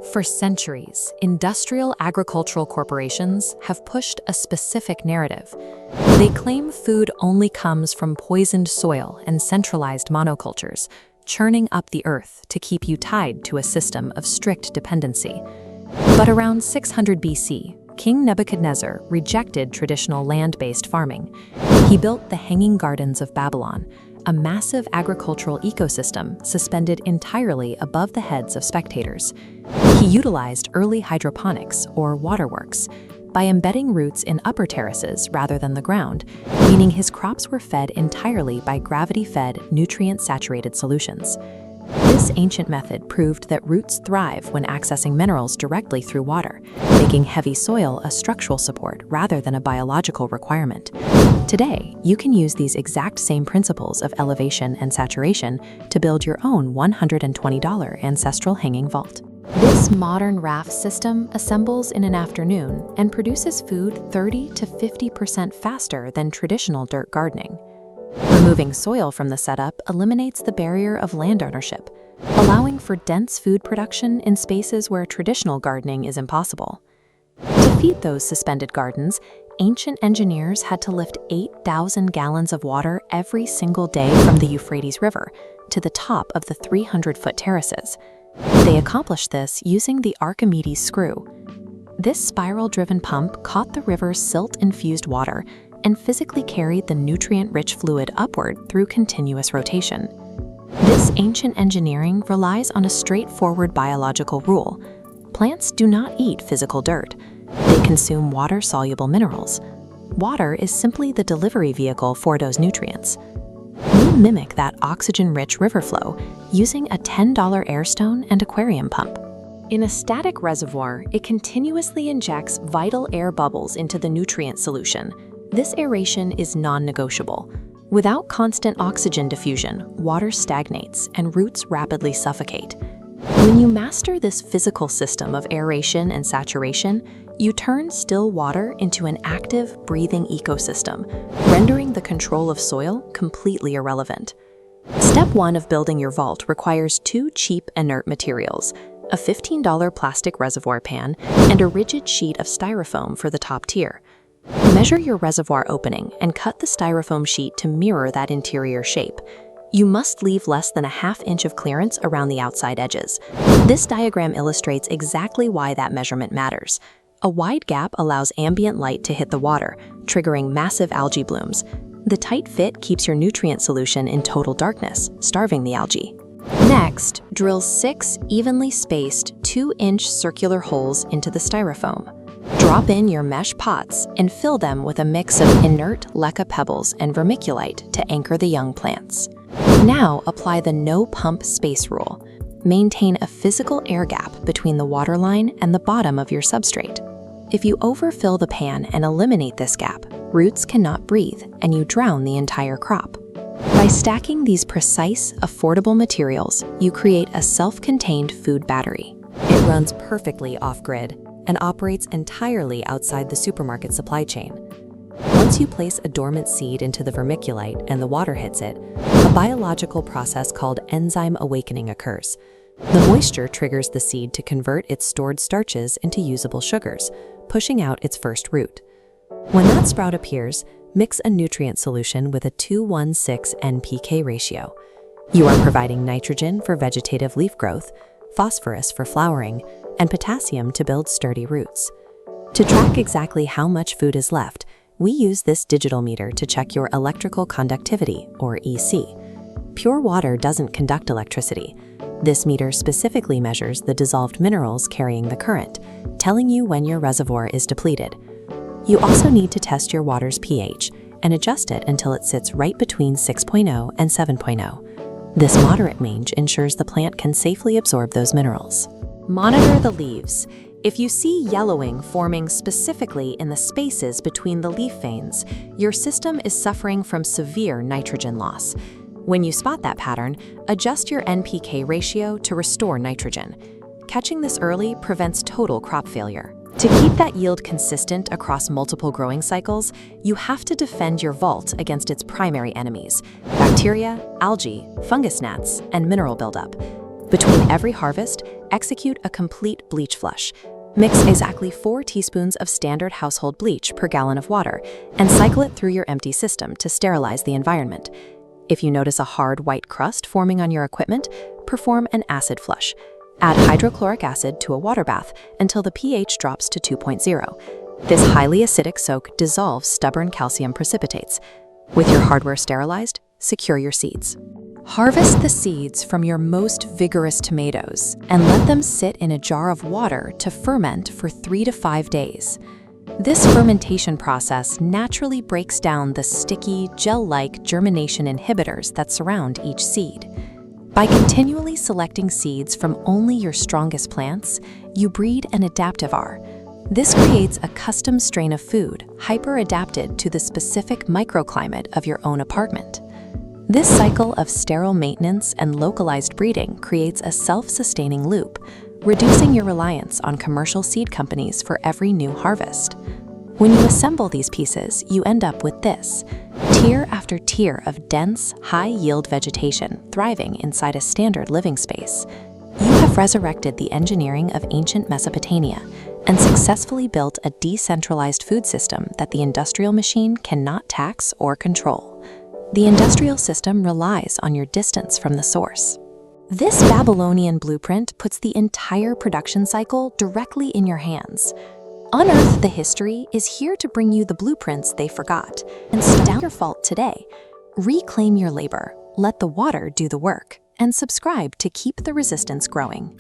For centuries, industrial agricultural corporations have pushed a specific narrative. They claim food only comes from poisoned soil and centralized monocultures, churning up the earth to keep you tied to a system of strict dependency. But around 600 BC, King Nebuchadnezzar rejected traditional land-based farming. He built the Hanging Gardens of Babylon, a massive agricultural ecosystem suspended entirely above the heads of spectators. He utilized early hydroponics, or waterworks, by embedding roots in upper terraces rather than the ground, meaning his crops were fed entirely by gravity-fed, nutrient-saturated solutions. This ancient method proved that roots thrive when accessing minerals directly through water, making heavy soil a structural support rather than a biological requirement. Today, you can use these exact same principles of elevation and saturation to build your own $120 ancestral hanging vault. This modern raft system assembles in an afternoon and produces food 30 to 50% faster than traditional dirt gardening. Removing soil from the setup eliminates the barrier of land ownership, allowing for dense food production in spaces where traditional gardening is impossible. To feed those suspended gardens, ancient engineers had to lift 8,000 gallons of water every single day from the Euphrates River to the top of the 300-foot terraces. They accomplished this using the Archimedes screw. This spiral-driven pump caught the river's silt-infused water and physically carried the nutrient-rich fluid upward through continuous rotation. This ancient engineering relies on a straightforward biological rule. Plants do not eat physical dirt. They consume water-soluble minerals. Water is simply the delivery vehicle for those nutrients. We mimic that oxygen-rich river flow using a $10 airstone and aquarium pump. In a static reservoir, it continuously injects vital air bubbles into the nutrient solution. This aeration is non-negotiable. Without constant oxygen diffusion, water stagnates and roots rapidly suffocate. When you master this physical system of aeration and saturation, you turn still water into an active, breathing ecosystem, rendering the control of soil completely irrelevant. Step 1 of building your vault requires 2 cheap, inert materials: a $15 plastic reservoir pan and a rigid sheet of styrofoam for the top tier. Measure your reservoir opening and cut the styrofoam sheet to mirror that interior shape. You must leave less than a ½ inch of clearance around the outside edges. This diagram illustrates exactly why that measurement matters. A wide gap allows ambient light to hit the water, triggering massive algae blooms. The tight fit keeps your nutrient solution in total darkness, starving the algae. Next, drill 6 evenly spaced 2-inch circular holes into the styrofoam. Drop in your mesh pots and fill them with a mix of inert leca pebbles and vermiculite to anchor the young plants. Now apply the no-pump space rule. Maintain a physical air gap between the waterline and the bottom of your substrate. If you overfill the pan and eliminate this gap, roots cannot breathe and you drown the entire crop. By stacking these precise, affordable materials, you create a self-contained food battery. It runs perfectly off-grid and operates entirely outside the supermarket supply chain. Once you place a dormant seed into the vermiculite and the water hits it, a biological process called enzyme awakening occurs. The moisture triggers the seed to convert its stored starches into usable sugars, pushing out its first root. When that sprout appears, mix a nutrient solution with a 2:1:6 NPK ratio. You are providing nitrogen for vegetative leaf growth, phosphorus for flowering, and potassium to build sturdy roots. To track exactly how much food is left, we use this digital meter to check your electrical conductivity, or EC. Pure water doesn't conduct electricity. This meter specifically measures the dissolved minerals carrying the current, telling you when your reservoir is depleted. You also need to test your water's pH and adjust it until it sits right between 6.0 and 7.0. This moderate range ensures the plant can safely absorb those minerals. Monitor the leaves. If you see yellowing forming specifically in the spaces between the leaf veins, your system is suffering from severe nitrogen loss. When you spot that pattern, adjust your NPK ratio to restore nitrogen. Catching this early prevents total crop failure. To keep that yield consistent across multiple growing cycles, you have to defend your vault against its primary enemies: bacteria, algae, fungus gnats, and mineral buildup. Between every harvest, execute a complete bleach flush. Mix exactly 4 teaspoons of standard household bleach per gallon of water and cycle it through your empty system to sterilize the environment. If you notice a hard white crust forming on your equipment, perform an acid flush. Add hydrochloric acid to a water bath until the pH drops to 2.0. This highly acidic soak dissolves stubborn calcium precipitates. With your hardware sterilized, secure your seeds. Harvest the seeds from your most vigorous tomatoes and let them sit in a jar of water to ferment for 3 to 5 days. This fermentation process naturally breaks down the sticky, gel-like germination inhibitors that surround each seed. By continually selecting seeds from only your strongest plants, you breed an adaptivar. This creates a custom strain of food hyper-adapted to the specific microclimate of your own apartment. This cycle of sterile maintenance and localized breeding creates a self-sustaining loop, reducing your reliance on commercial seed companies for every new harvest. When you assemble these pieces, you end up with this: tier after tier of dense, high-yield vegetation thriving inside a standard living space. You have resurrected the engineering of ancient Mesopotamia and successfully built a decentralized food system that the industrial machine cannot tax or control. The industrial system relies on your distance from the source. This Babylonian blueprint puts the entire production cycle directly in your hands. Unearth the History is here to bring you the blueprints they forgot and stop your fault today. Reclaim your labor, let the water do the work, and subscribe to keep the resistance growing.